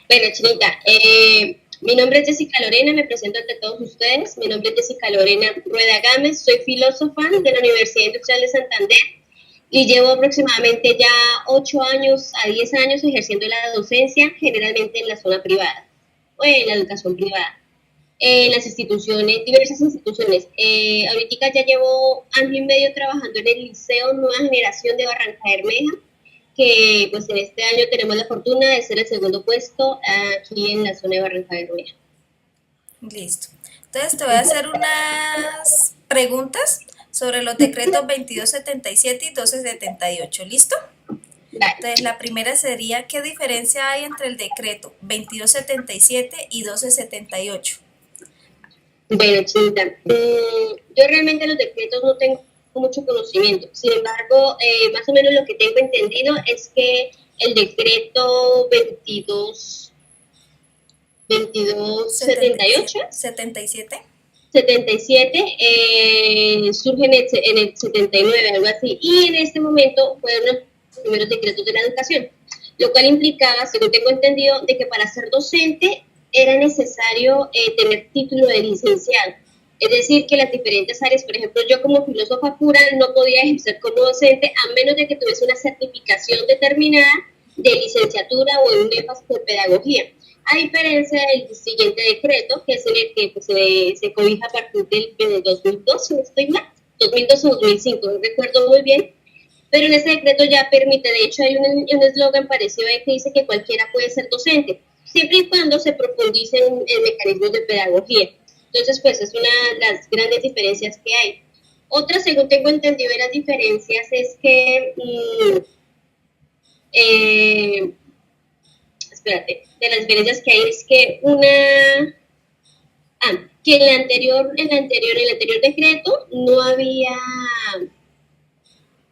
Bueno, Chinita, mi nombre es Jessica Lorena, me presento ante todos ustedes. Mi nombre es Jessica Lorena Rueda Gámez, soy filósofa de la Universidad Industrial de Santander y llevo aproximadamente ya 8 años a 10 años ejerciendo la docencia, generalmente en la zona privada o en la educación privada, en las instituciones, diversas instituciones. Ahorita ya llevo año y medio trabajando en el Liceo Nueva Generación de Barranca Bermeja, que pues en este año tenemos la fortuna de ser el segundo puesto aquí en la zona de Barranca Bermeja. Listo. Entonces te voy a hacer unas preguntas sobre los decretos 2277 y 1278. ¿Listo? Vale. Entonces la primera sería, ¿qué diferencia hay entre el decreto 2277 y 1278? Bueno, Chinita, yo realmente los decretos no tengo mucho conocimiento. Sin embargo, más o menos lo que tengo entendido es que el decreto 2278 77. 77 surge en el 79, algo así, y en este momento fueron los primeros decretos de la educación, lo cual implicaba, según tengo entendido, de que para ser docente era necesario tener título de licenciado. Es decir, que las diferentes áreas, por ejemplo, yo como filósofa pura no podía ejercer como docente a menos de que tuviese una certificación determinada de licenciatura o en un énfasis de pedagogía, a diferencia del siguiente decreto, que es en el que pues, se cobija a partir del 2002, si no estoy mal, 2002 o 2005, no recuerdo muy bien, pero en ese decreto ya permite, de hecho hay un eslogan parecido ahí que dice que cualquiera puede ser docente, siempre y cuando se profundice en mecanismos de pedagogía. Entonces, pues es una de las grandes diferencias que hay. Otra, según tengo entendido de las diferencias, es que eh, espérate, de las diferencias que hay es que que en el anterior decreto no había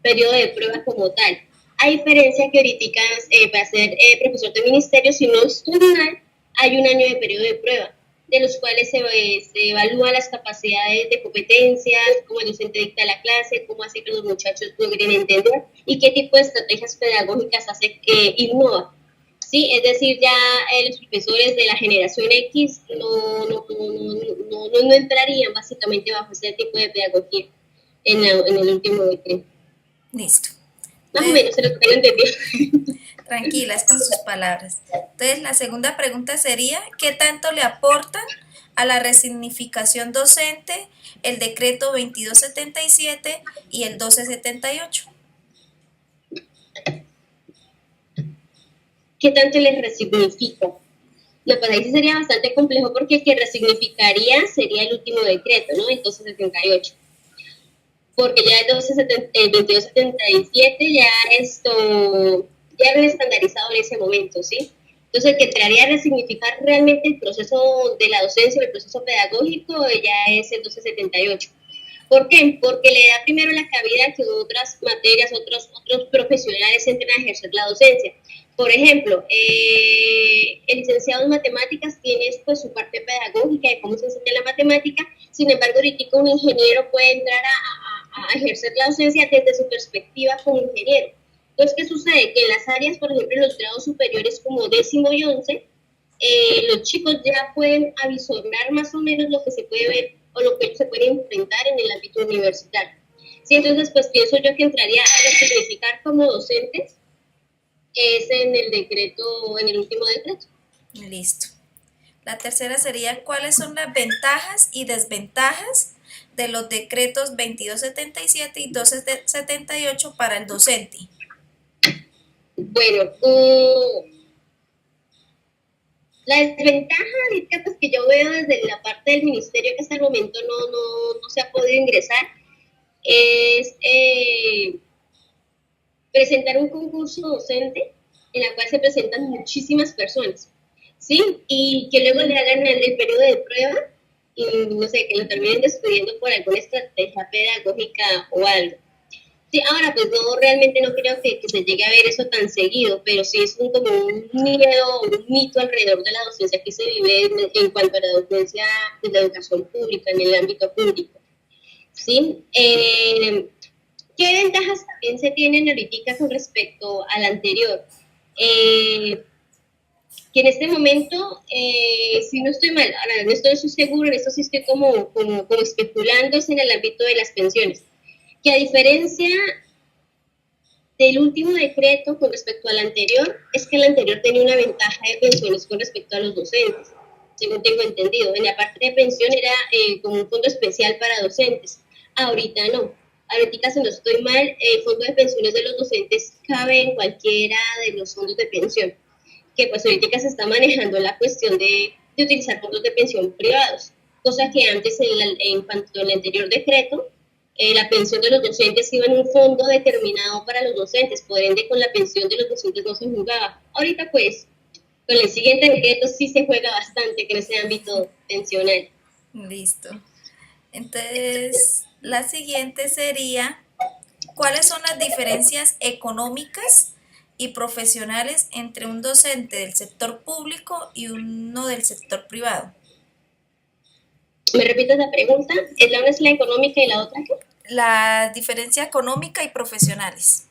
periodo de prueba como tal. A diferencia que ahorita para ser profesor de ministerio, si no estoy mal, hay un año de periodo de prueba, de los cuales se evalúan las capacidades de competencias, cómo el docente dicta la clase, cómo hace que los muchachos logren entender y qué tipo de estrategias pedagógicas hace que innova. Sí, es decir, ya los profesores de la generación X no entrarían básicamente bajo ese tipo de pedagogía en el último decreto. Listo. Más o Entonces, menos, se lo tengo entendido. tranquilas con sus palabras. Entonces, la segunda pregunta sería, ¿qué tanto le aportan a la resignificación docente el decreto 2277 y el 1278? ¿Qué tanto les resignifica? No, pues ahí sí sería bastante complejo porque el que resignificaría sería el último decreto, ¿no? Entonces 78. Porque ya el 2277 ya ya era estandarizado en ese momento, ¿sí? Entonces, el que entraría a resignificar realmente el proceso de la docencia, el proceso pedagógico, ya es el 1278. ¿Por qué? Porque le da primero la cabida que otras materias, otros profesionales entren a ejercer la docencia. Por ejemplo, el licenciado en matemáticas tiene pues, su parte pedagógica de cómo se enseña la matemática, sin embargo, ahorita un ingeniero puede entrar a ejercer la docencia desde su perspectiva como ingeniero. Entonces, ¿qué sucede? Que en las áreas, por ejemplo, en los grados superiores como 10º y 11, los chicos ya pueden avisorar más o menos lo que se puede ver o lo que se puede enfrentar en el ámbito universitario. Sí, entonces, pues pienso yo que entraría a significar como docentes es en el decreto, en el último decreto. Listo. La tercera sería, ¿cuáles son las ventajas y desventajas de los decretos 2277 y 1278 para el docente? Bueno, la desventaja ahorita pues, que yo veo desde la parte del ministerio que hasta el momento no se ha podido ingresar es presentar un concurso docente en la cual se presentan muchísimas personas, ¿sí? Y que luego le hagan el periodo de prueba y no sé, que lo terminen destruyendo por alguna estrategia pedagógica o algo. Sí, ahora pues no, realmente no creo que se llegue a ver eso tan seguido, pero sí es como un miedo, un mito alrededor de la docencia que se vive en cuanto a la docencia de la educación pública, en el ámbito público. ¿Sí? ¿Qué ventajas también se tienen ahorita con respecto al anterior? Eh, que en este momento, si no estoy mal, ahora no estoy seguro, en esto sí estoy como especulando, es en el ámbito de las pensiones, que a diferencia del último decreto con respecto al anterior, es que el anterior tenía una ventaja de pensiones con respecto a los docentes, según tengo entendido. En la parte de pensión era como un fondo especial para docentes. Ahorita no. Ahorita, si no estoy mal, el fondo de pensiones de los docentes cabe en cualquiera de los fondos de pensión. Que pues ahorita se está manejando la cuestión de utilizar fondos de pensión privados, cosa que antes en cuanto al anterior decreto la pensión de los docentes iba en un fondo determinado para los docentes, por ende con la pensión de los docentes no se jugaba. Ahorita pues con el siguiente decreto sí se juega bastante en ese ámbito pensional. Listo. Entonces, la siguiente sería, ¿cuáles son las diferencias económicas y profesionales entre un docente del sector público y uno del sector privado? ¿Me repites la pregunta? ¿Una es la económica y la otra qué? La diferencia económica y profesionales.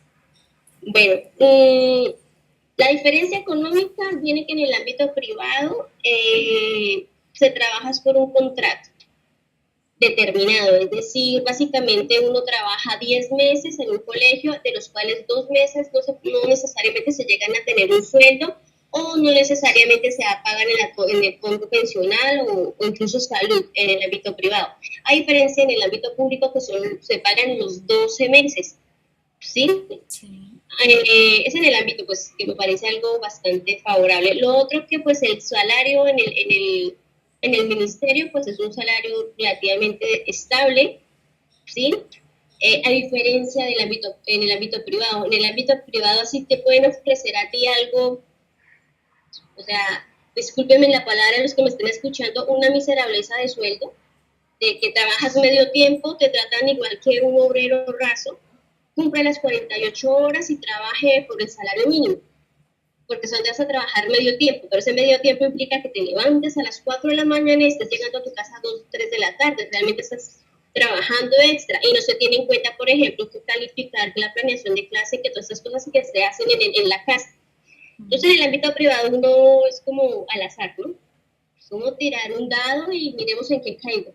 Bueno, la diferencia económica viene que en el ámbito privado se trabaja por un contrato determinado, es decir, básicamente uno trabaja 10 meses en un colegio, de los cuales 2 meses no necesariamente se llegan a tener un sueldo o no necesariamente se pagan en el fondo pensional o incluso salud en el ámbito privado. A diferencia en el ámbito público que se pagan los 12 meses, ¿sí? Sí. Es en el ámbito pues que me parece algo bastante favorable. Lo otro que pues el salario en el ministerio pues es un salario relativamente estable, ¿sí? A diferencia del ámbito, en el ámbito privado. En el ámbito privado sí te pueden ofrecer a ti algo, o sea, discúlpenme la palabra los que me estén escuchando, una miserableza de sueldo, de que trabajas medio tiempo, te tratan igual que un obrero raso, cumple las 48 horas y trabaje por el salario mínimo, porque son vas a trabajar medio tiempo, pero ese medio tiempo implica que te levantes a las 4 de la mañana y estés llegando a tu casa a 2, 3 de la tarde, realmente estás trabajando extra y no se tiene en cuenta, por ejemplo, que calificar la planeación de clase, que todas estas cosas que se hacen en la casa. Entonces, en el ámbito privado uno es como al azar, ¿no? Es como tirar un dado y miremos en qué caigo.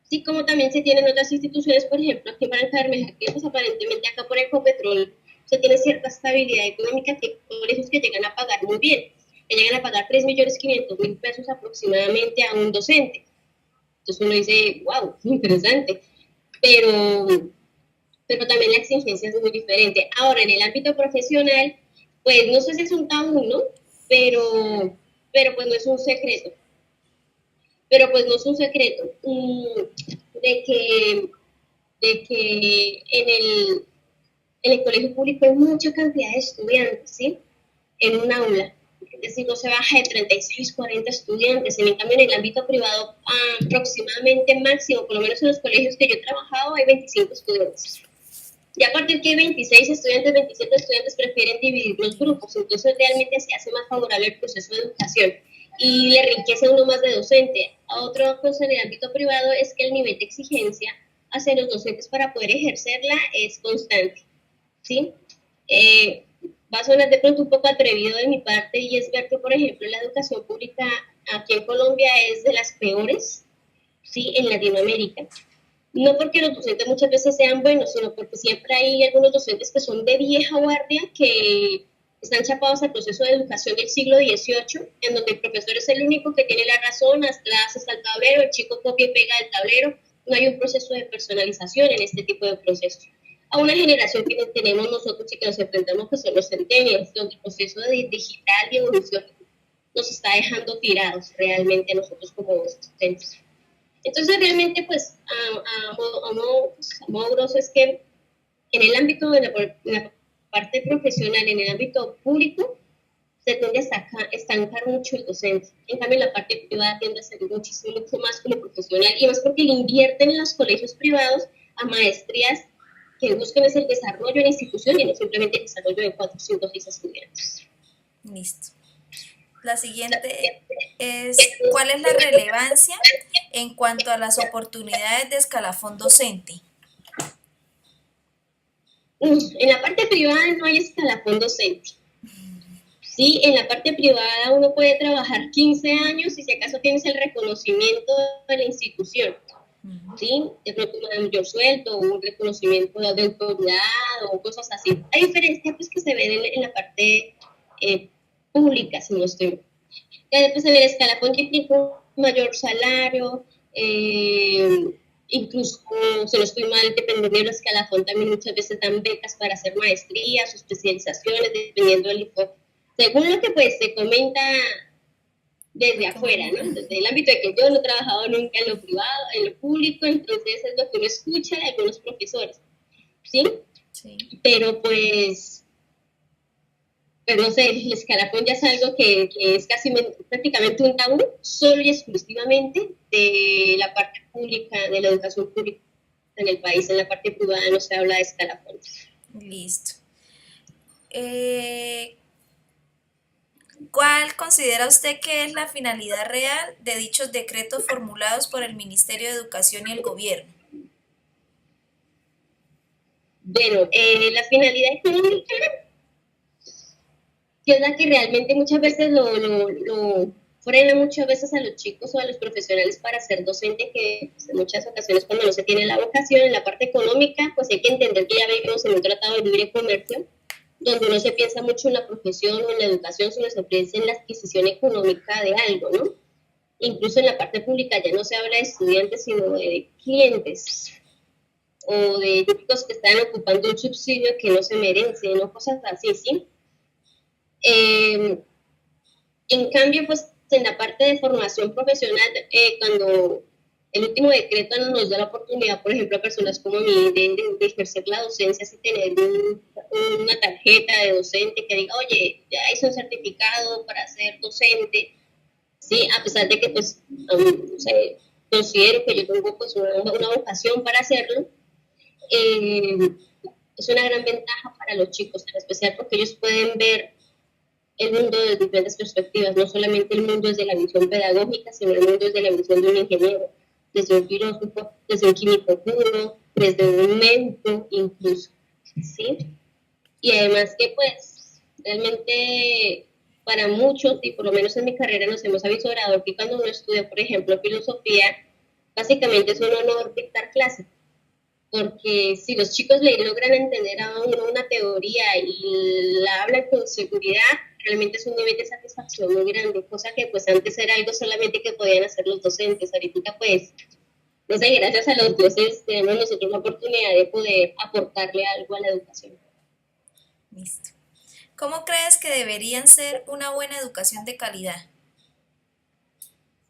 Sí, como también se tienen otras instituciones, por ejemplo, aquí en Barranca Bermeja, que pues aparentemente acá por Ecopetrol se tiene cierta estabilidad económica, que hay colegios que llegan a pagar muy bien, que llegan a pagar 3.500.000 pesos aproximadamente a un docente. Entonces uno dice, wow, interesante, pero, pero también la exigencia es muy diferente. Ahora, en el ámbito profesional, pues no sé si es un tabú, ¿no? Pero pues no es un secreto. Pero pues no es un secreto de que en el colegio público hay mucha cantidad de estudiantes, ¿sí? En un aula. Es decir, no se baja de 36, 40 estudiantes. En cambio, en el ámbito privado, aproximadamente máximo, por lo menos en los colegios que yo he trabajado, hay 25 estudiantes. Y a partir que hay 26 estudiantes, 27 estudiantes prefieren dividir los grupos. Entonces, realmente se hace más favorable el proceso de educación y le enriquece a uno más de docente. A otra cosa en el ámbito privado es que el nivel de exigencia hacia los docentes para poder ejercerla es constante, ¿sí? Va a sonar de pronto un poco atrevido de mi parte y es ver que, por ejemplo, la educación pública aquí en Colombia es de las peores, ¿sí? En Latinoamérica. No porque los docentes muchas veces sean buenos, sino porque siempre hay algunos docentes que son de vieja guardia, que están chapados al proceso de educación del siglo XVIII, en donde el profesor es el único que tiene la razón, las clases al tablero, el chico copia y pega el tablero, no hay un proceso de personalización en este tipo de procesos. A una generación que tenemos nosotros y que nos enfrentamos, que son los centennials, donde el proceso de digital y evolución nos está dejando tirados realmente a nosotros como docentes. Entonces, realmente, pues, a modo grosso es que en el ámbito de la parte profesional, en el ámbito público, se tiende a estancar mucho el docente. En cambio, en la parte privada tiende a ser mucho más como profesional y más porque le invierten en los colegios privados a maestrías que buscan es el desarrollo de la institución y no simplemente el desarrollo de 4, 5, 6 estudiantes. Listo. La siguiente es, ¿cuál es la relevancia en cuanto a las oportunidades de escalafón docente? En la parte privada no hay escalafón docente, Sí, en la parte privada uno puede trabajar 15 años y si acaso tienes el reconocimiento de la institución, ¿sí? De pronto un mayor sueldo, un reconocimiento de autoridad o cosas así. A diferencia pues que se ve en la parte eh, pública, si no estoy mal. Ya después en el escalafón que implica un mayor salario, incluso, si no estoy mal, dependiendo del escalafón, también muchas veces dan becas para hacer maestrías o especializaciones, dependiendo del enfoque. Según lo que pues se comenta desde afuera, ¿no? Desde el ámbito de que yo no he trabajado nunca en lo privado, en lo público, entonces es lo que uno escucha de algunos profesores, ¿sí? Sí. Pero pues no sé, el escalafón ya es algo que es casi prácticamente un tabú, solo y exclusivamente de la parte pública, de la educación pública en el país. En la parte privada no se habla de escalafón. Listo. ¿Cuál considera usted que es la finalidad real de dichos decretos formulados por el Ministerio de Educación y el Gobierno? Bueno, la finalidad económica, que es la que realmente muchas veces lo frena muchas veces a los chicos o a los profesionales para ser docente, que pues, en muchas ocasiones cuando no se tiene la vocación en la parte económica, pues hay que entender que ya vivimos en un tratado de libre comercio, donde no se piensa mucho en la profesión o en la educación, sino se piensa en la adquisición económica de algo, ¿no? Incluso en la parte pública ya no se habla de estudiantes, sino de clientes o de chicos que están ocupando un subsidio que no se merecen, o cosas así, ¿sí? En cambio, pues en la parte de formación profesional, cuando el último decreto nos da la oportunidad, por ejemplo, a personas como a mí, de ejercer la docencia, así tener una tarjeta de docente que diga, oye, ya hice un certificado para ser docente, sí, a pesar de que, pues, no sé, considero que yo tengo pues una vocación para hacerlo, eh, es una gran ventaja para los chicos, en especial porque ellos pueden ver el mundo desde diferentes perspectivas, no solamente el mundo desde la visión pedagógica, sino el mundo desde la visión de un ingeniero, desde un filósofo, desde un químico puro, desde un médico incluso, ¿sí? Y además que pues realmente para muchos, y por lo menos en mi carrera nos hemos avisorado que cuando uno estudia, por ejemplo, filosofía, básicamente es un honor dictar clases, porque si los chicos le logran entender a uno una teoría y la hablan con seguridad, realmente es un nivel de satisfacción muy grande, cosa que pues antes era algo solamente que podían hacer los docentes, ahorita pues, no sé, gracias a los dioses tenemos nosotros la oportunidad de poder aportarle algo a la educación. Listo. ¿Cómo crees que deberían ser una buena educación de calidad?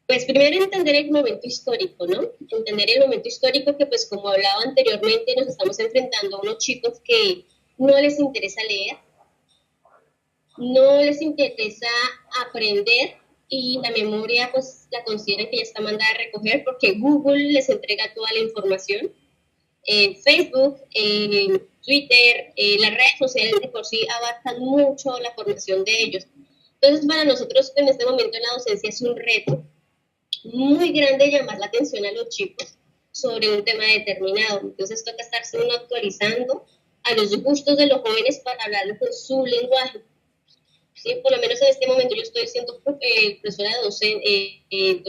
Pues primero entender el momento histórico, ¿no? Entender el momento histórico que pues como hablaba anteriormente nos estamos enfrentando a unos chicos que no les interesa leer, no les interesa aprender y la memoria pues la consideran que ya está mandada a recoger porque Google les entrega toda la información. Facebook, Twitter, las redes sociales de por sí abarcan mucho la formación de ellos. Entonces para nosotros en este momento en la docencia es un reto muy grande llamar la atención a los chicos sobre un tema determinado. Entonces toca estarse uno actualizando a los gustos de los jóvenes para hablar con su lenguaje. Sí, por lo menos en este momento yo estoy siendo profesora docente de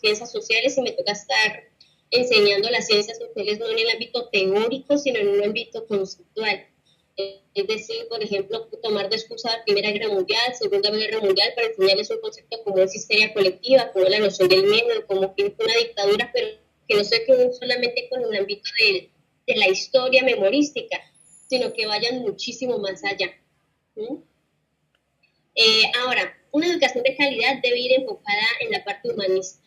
ciencias sociales y me toca estar enseñando las ciencias sociales no en el ámbito teórico, sino en un ámbito conceptual. Es decir, por ejemplo, tomar de excusa la Primera Guerra Mundial, Segunda Guerra Mundial, para enseñarles un concepto como es histeria colectiva, como la noción del miedo, como que es una dictadura, pero que no se queden solamente con el ámbito de la historia memorística, sino que vayan muchísimo más allá. ¿Sí? Ahora, una educación de calidad debe ir enfocada en la parte humanista.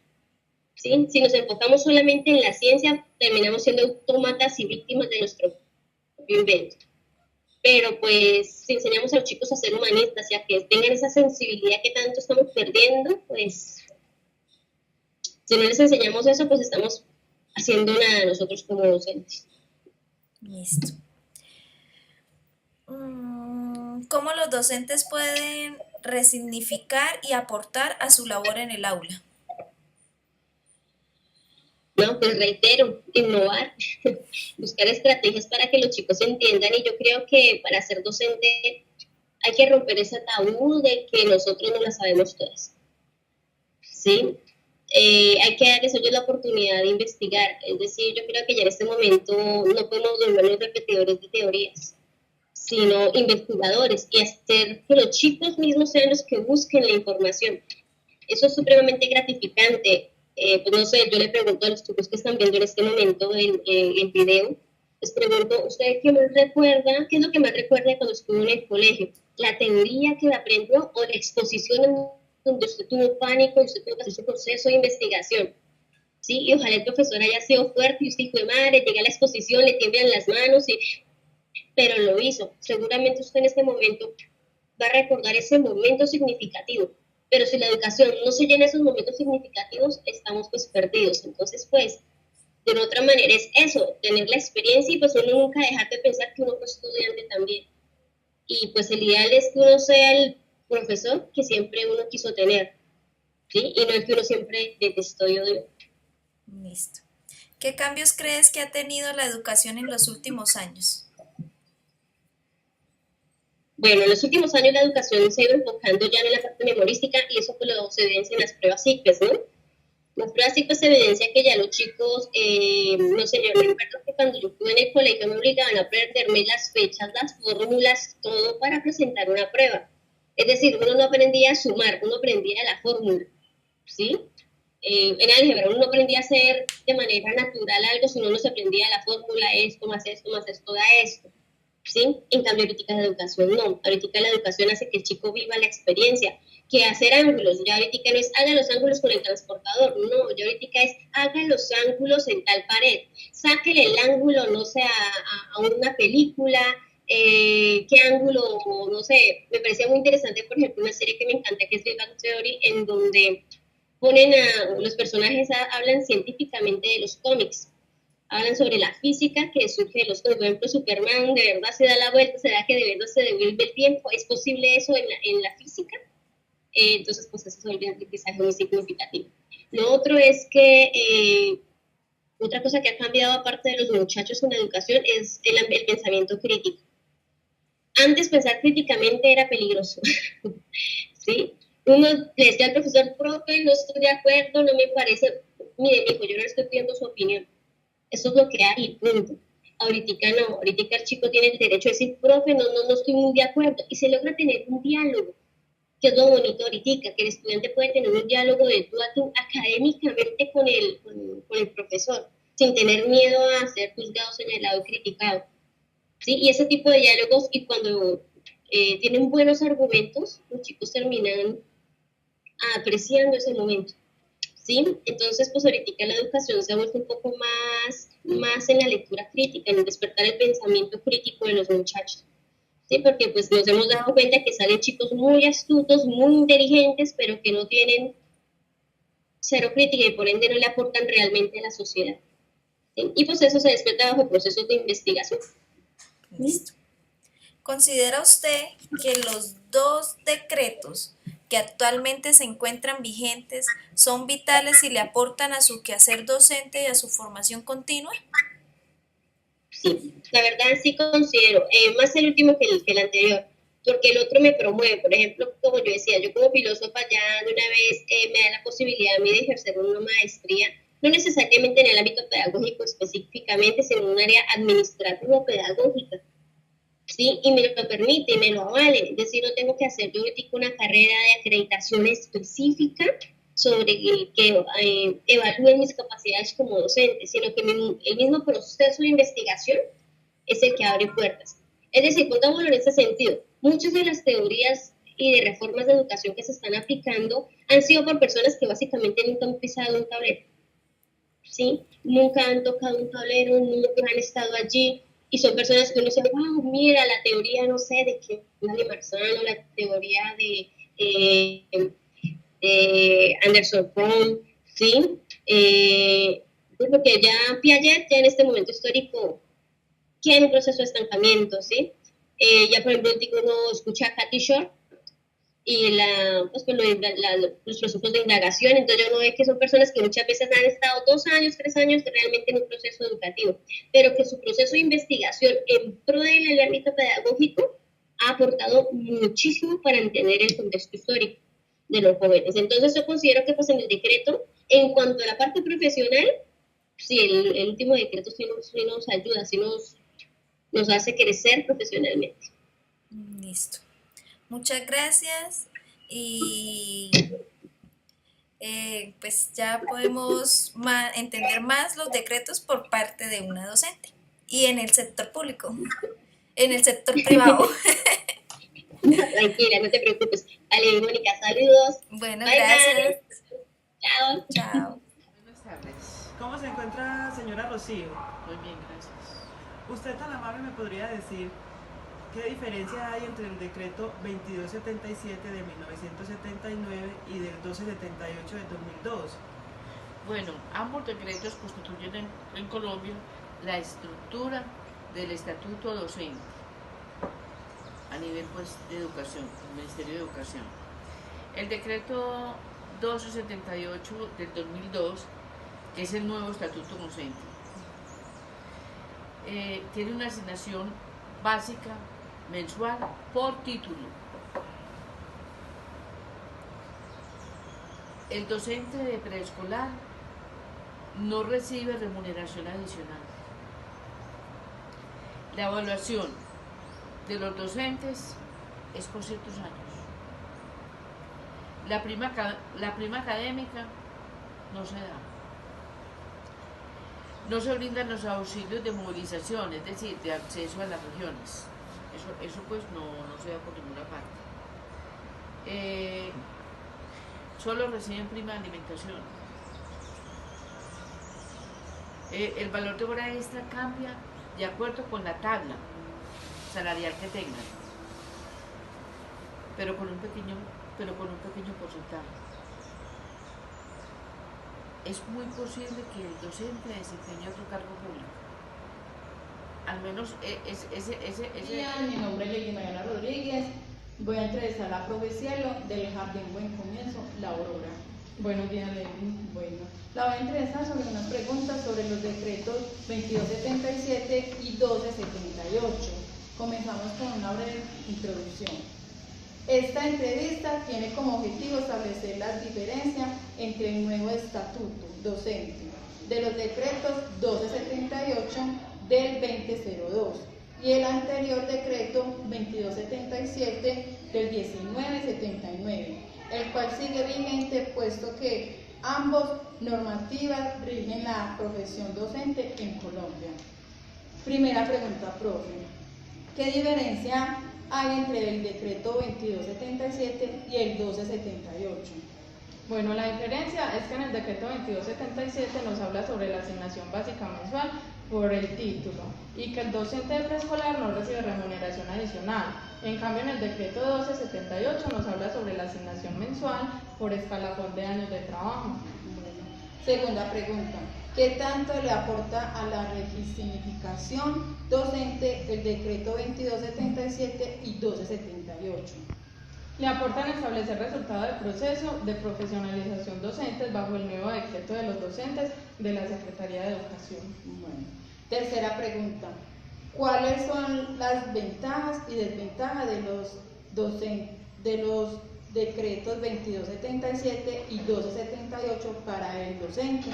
¿Sí? Si nos enfocamos solamente en la ciencia, terminamos siendo autómatas y víctimas de nuestro propio invento. Pero pues si enseñamos a los chicos a ser humanistas y a que tengan esa sensibilidad que tanto estamos perdiendo, pues si no les enseñamos eso, pues estamos haciendo nada nosotros como docentes. Listo. ¿Cómo los docentes pueden resignificar y aportar a su labor en el aula? No, pues reitero, innovar, buscar estrategias para que los chicos entiendan y yo creo que para ser docente hay que romper ese tabú de que nosotros no la sabemos todas, ¿sí? Hay que darles a ellos la oportunidad de investigar, es decir, yo creo que ya en este momento no podemos volvernos repetidores de teorías, sino investigadores y hacer que los chicos mismos sean los que busquen la información. Eso es supremamente gratificante. Pues no sé, yo le pregunto a los chicos que están viendo en este momento el video, les pregunto, ¿usted qué más recuerda? ¿Qué es lo que más recuerda cuando estuvo en el colegio? ¿La teoría que aprendió o la exposición en donde usted tuvo pánico y usted tuvo que hacer su proceso de investigación? ¿Sí? Y ojalá el profesor haya sido fuerte y usted dijo, madre, llega a la exposición, le tiemblan las manos, pero lo hizo. Seguramente usted en este momento va a recordar ese momento significativo. Pero si la educación no se llena esos momentos significativos, estamos pues perdidos. Entonces, pues, de otra manera es eso, tener la experiencia y pues uno nunca dejar de pensar que uno fue estudiante también. Y pues el ideal es que uno sea el profesor que siempre uno quiso tener, ¿sí? Y no el que uno siempre detestó y odió. Listo. ¿Qué cambios crees que ha tenido la educación en los últimos años? Bueno, en los últimos años la educación se ha ido enfocando ya en la parte memorística y eso pues lo se evidencia en las pruebas CICPES, ¿no? Las pruebas CICPES se evidencia que ya los chicos, no sé, yo recuerdo que cuando yo estuve en el colegio me obligaban a aprenderme las fechas, las fórmulas, todo para presentar una prueba. Es decir, uno no aprendía a sumar, uno aprendía la fórmula, ¿sí? En álgebra uno no aprendía a hacer de manera natural algo, sino uno se aprendía la fórmula, esto más esto más esto da esto. ¿Sí? En cambio, ahorita la educación no. Ahorita la educación hace que el chico viva la experiencia, que hacer ángulos, ya ahorita no es haga los ángulos con el transportador, no, ya ahorita es haga los ángulos en tal pared, sáquele el ángulo, no sé, a una película, qué ángulo, no sé, me parecía muy interesante, por ejemplo, una serie que me encanta, que es Big Bang Theory, en donde ponen a los personajes, hablan científicamente de los cómics, hablan sobre la física que surge de los, por ejemplo, Superman de verdad se da la vuelta, se da que de verdad se devuelve el tiempo, ¿es posible eso en la física? Entonces, pues eso es un aprendizaje muy significativo. Lo otro es que otra cosa que ha cambiado aparte de los muchachos en la educación es el pensamiento crítico. Antes pensar críticamente era peligroso, ¿sí? Uno le decía al profesor, profe, no estoy de acuerdo, no me parece, mire, hijo, yo no le estoy pidiendo su opinión, eso es lo que hay, punto. Ahorita no, ahorita el chico tiene el derecho a decir, profe, no estoy muy de acuerdo, y se logra tener un diálogo, que es lo bonito ahorita, que el estudiante puede tener un diálogo de tú a tú académicamente con el profesor, sin tener miedo a ser juzgado, señalado, criticado, ¿sí? Y ese tipo de diálogos, y cuando tienen buenos argumentos, los chicos terminan apreciando ese momento. ¿Sí? Entonces, pues ahorita la educación se ha vuelto un poco más en la lectura crítica, en despertar el pensamiento crítico de los muchachos, ¿sí? Porque pues nos hemos dado cuenta que salen chicos muy astutos, muy inteligentes, pero que no tienen cero crítica y por ende no le aportan realmente a la sociedad, ¿sí? Y pues eso se despierta bajo procesos de investigación. Listo. ¿Considera usted que los dos decretos que actualmente se encuentran vigentes son vitales y le aportan a su quehacer docente y a su formación continua? Sí, la verdad sí considero, más el último que el anterior, porque el otro me promueve, por ejemplo, como yo decía, yo como filósofa ya de una vez me da la posibilidad a mí de ejercer una maestría, no necesariamente en el ámbito pedagógico específicamente, sino en un área administrativa pedagógica, ¿sí? Y me lo permite, me lo avale, es decir, no tengo que hacer yo una carrera de acreditación específica sobre que evalúe mis capacidades como docente, sino que el mismo proceso de investigación es el que abre puertas. Es decir, pongámoslo en ese sentido, muchas de las teorías y de reformas de educación que se están aplicando han sido por personas que básicamente nunca han pisado un tablero, ¿sí? Nunca han tocado un tablero, nunca han estado allí, y son personas que uno dice, wow, mira, la teoría, no sé, de que de Marzano, la teoría de Anderson Fromm, ¿sí? Porque ya Piaget, ya en este momento histórico, tiene un proceso de estancamiento, ¿sí? Ya, por ejemplo, uno escucha a Cathy Short, y los procesos de indagación, entonces uno ve que son personas que muchas veces han estado 2 años, 3 años realmente en un proceso educativo, pero que su proceso de investigación en pro del ámbito pedagógico ha aportado muchísimo para entender el contexto histórico de los jóvenes. Entonces yo considero que pues en el decreto, en cuanto a la parte profesional, sí, el último decreto sí nos ayuda, sí nos hace crecer profesionalmente. Listo. Muchas gracias y pues ya podemos entender más los decretos por parte de una docente y en el sector público, en el sector privado. Tranquila, no te preocupes. Vale, Mónica, saludos. Bueno, Bye, gracias. bye. Chao. Chao. Buenas tardes. ¿Cómo se encuentra, señora Rocío? Muy bien, gracias. ¿Usted tan amable me podría decir qué diferencia hay entre el decreto 2277 de 1979 y del 1278 de 2002? Bueno, ambos decretos constituyen en Colombia la estructura del estatuto docente a nivel pues de educación, el Ministerio de Educación. El decreto 1278 del 2002, que es el nuevo estatuto docente, tiene una asignación básica mensual por título. El docente de preescolar no recibe remuneración adicional. La evaluación de los docentes es por ciertos años. La prima académica no se da. No se brindan los auxilios de movilización, es decir, de acceso a las regiones. Eso pues no se da por ninguna parte. Solo reciben prima de alimentación. El valor de hora extra cambia de acuerdo con la tabla salarial que tengan, pero con un pequeño porcentaje. Es muy posible que el docente desempeñe otro cargo público. Al menos Mi nombre es Lady Mariana Rodríguez. Voy a entrevistar a la profe Cielo del Jardín Buen Comienzo, La Aurora. Buenos días, Lady. Bueno, la voy a entrevistar sobre unas preguntas sobre los decretos 2277 y 1278. Comenzamos con una breve introducción. Esta entrevista tiene como objetivo establecer las diferencias entre el nuevo estatuto docente de los decretos 1278 del 2002 y el anterior decreto 2277 del 1979, el cual sigue vigente puesto que ambos normativas rigen la profesión docente en Colombia. Primera pregunta, profe. ¿Qué diferencia hay entre el decreto 2277 y el 1278? Bueno, la diferencia es que en el decreto 2277 nos habla sobre la asignación básica mensual por el título y que el docente de preescolar no recibe remuneración adicional. En cambio, en el decreto 1278 nos habla sobre la asignación mensual por escalafón de años de trabajo. Bueno, segunda pregunta. ¿Qué tanto le aporta a la resignificación docente el decreto 2277 y 1278? Le aportan establecer resultado de proceso de profesionalización docentes bajo el nuevo decreto de los docentes de la Secretaría de Educación. Bueno, tercera pregunta. ¿Cuáles son las ventajas y desventajas de los decretos 2277 y 1278 para el docente?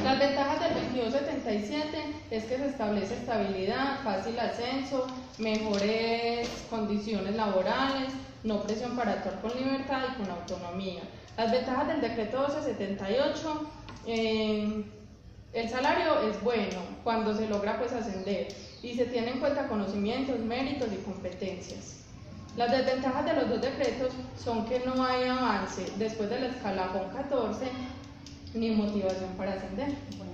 Las ventajas del 2277 es que se establece estabilidad, fácil ascenso, mejores condiciones laborales, no presión para actuar con libertad y con autonomía. Las ventajas del decreto 1278, el salario es bueno cuando se logra pues ascender y se tienen en cuenta conocimientos, méritos y competencias. Las desventajas de los dos decretos son que no hay avance después del escalafón 14 ni motivación para ascender. Bueno,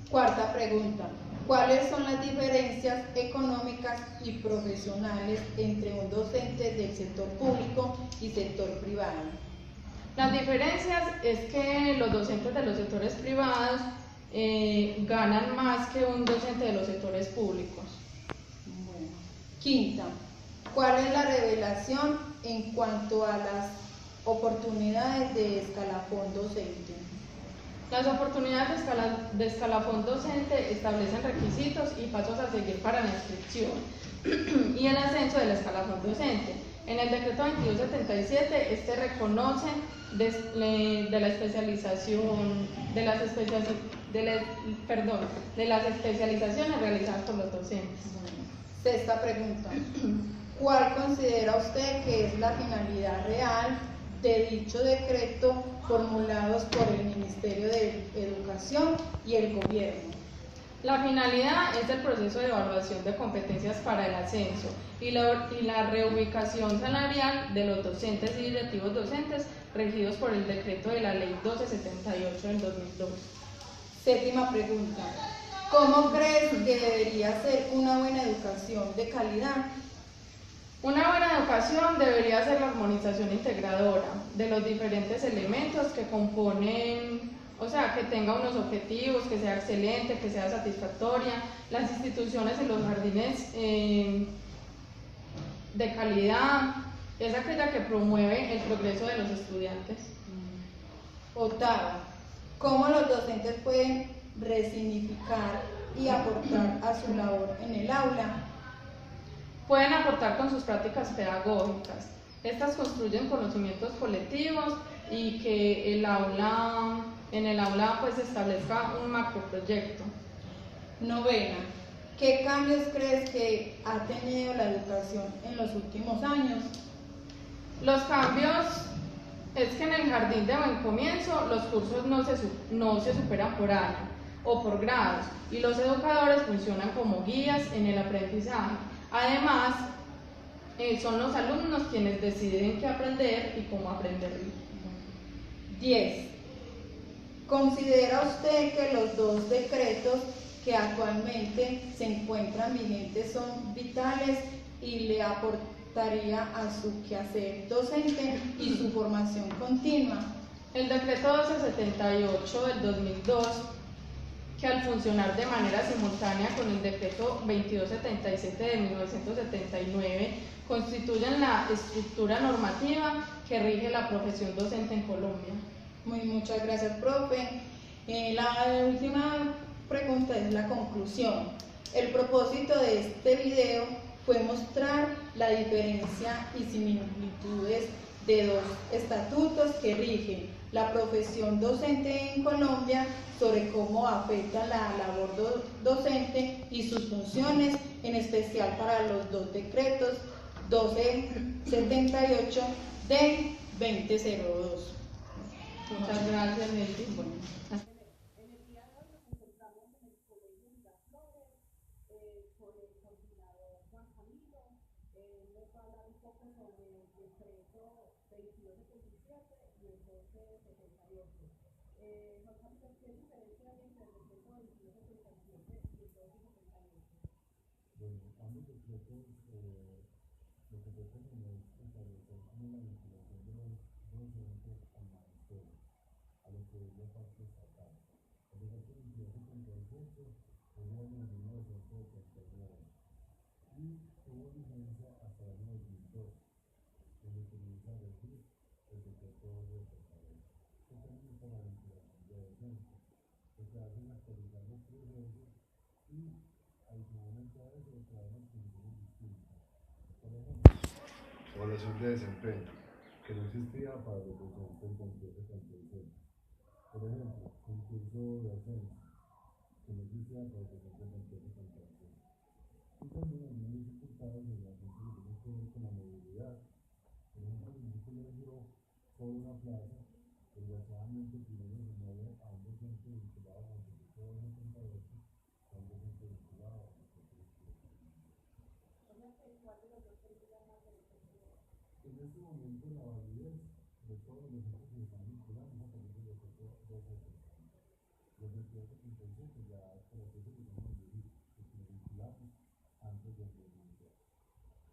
cuarta pregunta. ¿Cuáles son las diferencias económicas y profesionales entre un docente del sector público y sector privado? Las diferencias es que los docentes de los sectores privados ganan más que un docente de los sectores públicos. Bueno. Quinta. ¿Cuál es la revelación en cuanto a las oportunidades de escalafón docente? Las oportunidades de escalafón docente establecen requisitos y pasos a seguir para la inscripción. y el ascenso del escalafón docente. En el decreto 2277, este reconoce de la especialización, de las especializaciones realizadas por los docentes. Sexta pregunta. ¿Cuál considera usted que es la finalidad real de dicho decreto formulados por el Ministerio de Educación y el Gobierno? La finalidad es el proceso de evaluación de competencias para el ascenso y la reubicación salarial de los docentes y directivos docentes regidos por el decreto de la Ley 1278 del 2002. Séptima pregunta. ¿Cómo crees que debería ser una buena educación de calidad? Una buena educación debería ser la armonización integradora de los diferentes elementos que componen, o sea, que tenga unos objetivos, que sea excelente, que sea satisfactoria. Las instituciones y los jardines de calidad es aquella que promueve el progreso de los estudiantes. Octava. ¿Cómo los docentes pueden resignificar y aportar a su labor en el aula? Pueden aportar con sus prácticas pedagógicas. Estas construyen conocimientos colectivos y que en el aula pues establezca un macroproyecto. Novena. ¿Qué cambios crees que ha tenido la educación en los últimos años? Los cambios es que en el jardín de buen comienzo los cursos no se superan por año o por grados y los educadores funcionan como guías en el aprendizaje. Además, son los alumnos quienes deciden qué aprender y cómo aprenderlo. 10. ¿Considera usted que los dos decretos que actualmente se encuentran vigentes son vitales y le aportaría a su quehacer docente y su formación continua? El decreto 1278 del 2002, que al funcionar de manera simultánea con el decreto 2277 de 1979, constituyen la estructura normativa que rige la profesión docente en Colombia. Muchas gracias, profe. La última pregunta es la conclusión. El propósito de este video fue mostrar la diferencia y similitudes de dos estatutos que rigen la profesión docente en Colombia, sobre cómo afecta la labor docente y sus funciones, en especial para los dos decretos 1278 de 2002. Muchas gracias, Nelly. Bueno, ambos decretos lo que pretenden es establecer como la vinculación de los docentes al magisterio, a lo que es la parte estatal. El decreto 2277 es del año 1979 y tuvo vigencia hasta el año 2002, donde comienza a regir el decreto 1278. ¿Qué tenemos para la vinculación de docentes? Que se hacen actualizar los procesos y adicionalmente a eso traemos condiciones distintas. Por ejemplo, evaluación de desempeño, que no existía para los docentes del 2077. Por ejemplo, concurso de ascenso, que no existía para los docentes del 2077. Y también algunas dificultades en la gente que tiene que ver con la movilidad. Por ejemplo, en un colegio solo una plaza, desgraciadamente primero se mueve a un docente vinculado al decreto 278, a un docente vinculado al decreto 278. En este momento la validez de todos los centros que se están vinculando es a través del decreto 278. Los 2277 ya por eso que podemos decir que nos vinculamos antes del 2002.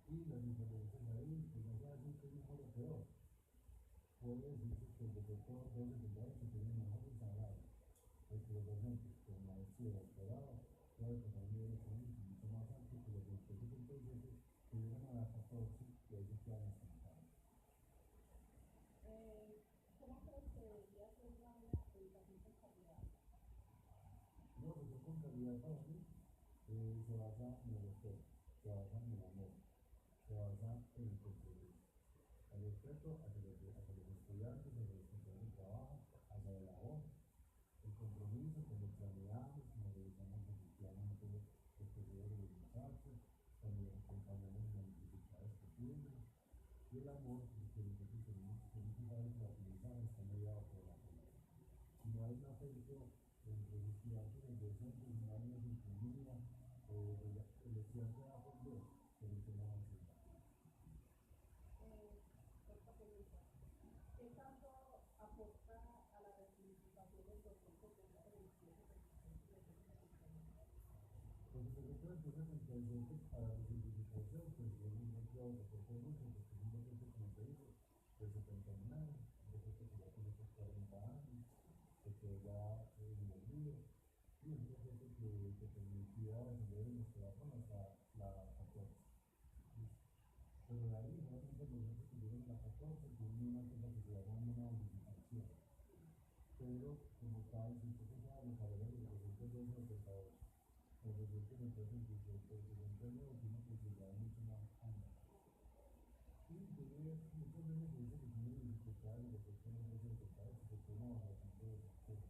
Y las diferencias ahí, pues no se va a decir que es mejor o peor. Puede decirse que el decreto 278 tiene mejores salarios, porque los docentes con maestría y doctorado pueden tener un nivel económico mucho más alto que los 2277 que llegan a la 14 y ahí se quedan estancados. No, pues con calidad para mí se basa en el esfuerzo. se basa en el amor, se basa en el compromiso. El respeto hacia los estudiantes, hacia los compañeros de trabajo, hacia la labor, el compromiso cuando planeamos, cuando revisamos efectivamente los procesos de los muchachos, cuando los acompañamos en las dificultades posibles, y el amor, porque nosotros tenemos que saber que la aprendizaje está mediado por la fe. Si no hay un afecto entre los estudiantes y el docente, si no hay una sintonía, el estudiante va a aprender, pero eso no va a enseñar. ¿Qué tanto aporta a la resignificación del docente que es la televisión de Pues el decreto del 277 para la simplificación, pues yo no quiero reportar mucho, porque es un decreto, como te digo, del 79, un decreto que ya tiene pues 40 años, que quedó ya en el olvido, y un decreto que permitía vender en nuestra zona hasta la 14. Pero de ahí, realmente los otros que llegan a la 14 tienen una cosa que se llama una unificación. Pero, como tal, si usted se sabe, los valores de los docentes son 78. Los docentes entonces, el presidente nuevo tiene una posibilidad mucho más amplia. Y tiene muchos menos que dicen que tiene dificultades, lo que tiene muchas dificultades, porque no va a hacer de eso.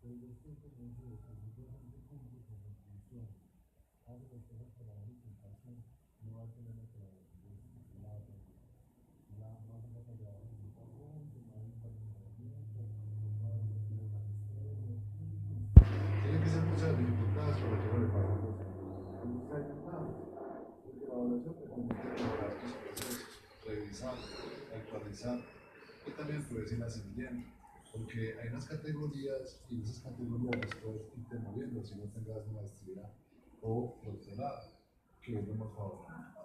Pero yo estoy convencido de que si yo no cumple con su función, hace las cosas para dar compasión, no va a tener la colaboración de no la va a tener. No va a ser capaz de dar un punto, no va a haber un no va a tener una historia. Tiene que ser muchas dificultades para que no le pasen cosas. No está intentando. Porque la evaluación te permite mejorar tus procesos, revisar, actualizar y también puedes ir ascendiendo. Porque hay unas categorías y esas categorías las puedes irte moviendo si no tengas maestría o doctorado, que es lo más favorable.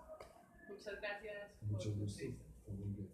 Muchas gracias. Mucho gusto. Muy bien.